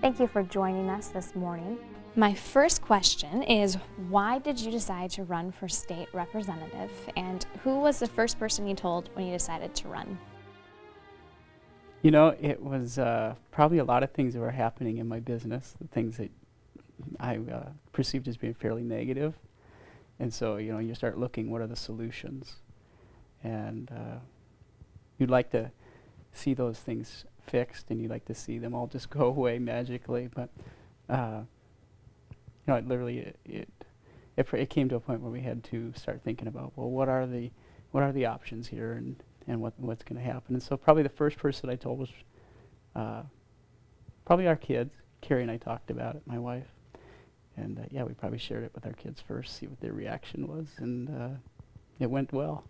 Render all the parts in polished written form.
Thank you for joining us this morning. My first question is, why did you decide to run for state representative? And who was the first person you told when you decided to run? You know, it was probably a lot of things that were happening in my business, the things that I perceived as being fairly negative. And so, you know, you start looking, what are the solutions? And you'd like to see those things fixed, and you'd like to see them all just go away magically. But, you know, it literally, it came to a point where we had to start thinking about, well, what are the options here, and what's going to happen. And so probably the first person I told was probably our kids. Carrie and I talked about it, my wife. And yeah, we probably shared it with our kids first, see what their reaction was, and it went well.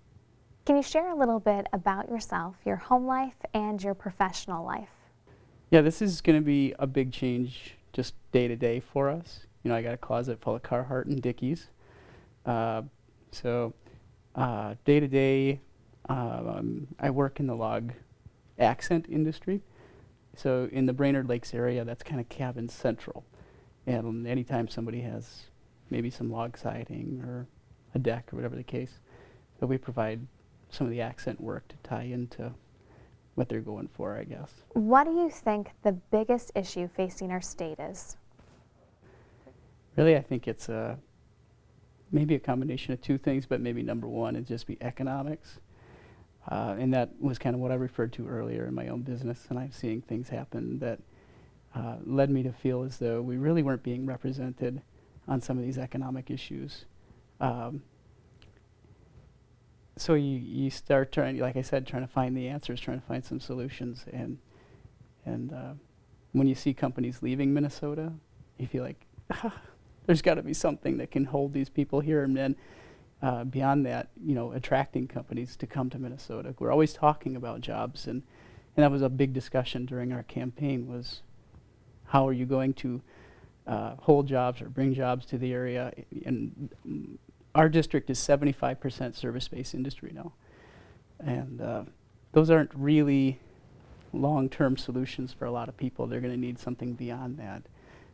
Can you share a little bit about yourself, your home life, and your professional life? Yeah, this is going to be a big change just day to day for us. You know, I got a closet full of Carhartt and Dickies. So day to day, I work in the log accent industry. So in the Brainerd Lakes area, that's kind of cabin central. And anytime somebody has maybe some log siding or a deck or whatever the case, so we provide some of the accent work to tie into what they're going for, I guess. What do you think the biggest issue facing our state is? Really, I think it's maybe a combination of two things, but maybe number one would just be economics. And that was kind of what I referred to earlier in my own business, and I'm seeing things happen that led me to feel as though we really weren't being represented on some of these economic issues. So you start trying, like I said, trying to find the answers, trying to find some solutions, and when you see companies leaving Minnesota, you feel like there's got to be something that can hold these people here, and then beyond that, you know, attracting companies to come to Minnesota. We're always talking about jobs, and that was a big discussion during our campaign, was how are you going to hold jobs or bring jobs to the area? And our district is 75% service-based industry now. And those aren't really long-term solutions for a lot of people. They're going to need something beyond that.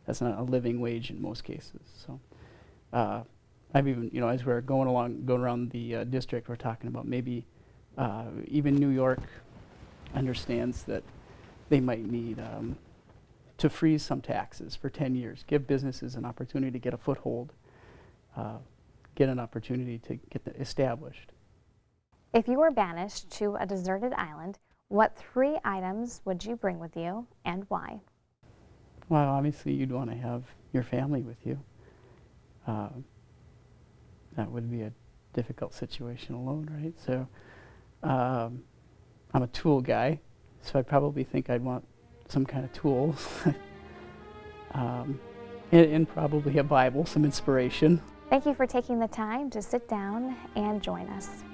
That's not a living wage in most cases. So I've even, you know, as we're going around the district, we're talking about maybe even New York understands that they might need to freeze some taxes for 10 years, give businesses an opportunity to get a foothold, get an opportunity to get established. If you were banished to a deserted island, what 3 items would you bring with you, and why? Well, obviously you'd want to have your family with you. That would be a difficult situation alone, right? So I'm a tool guy, so I probably think I'd want some kind of tools, and probably a Bible, some inspiration. Thank you for taking the time to sit down and join us.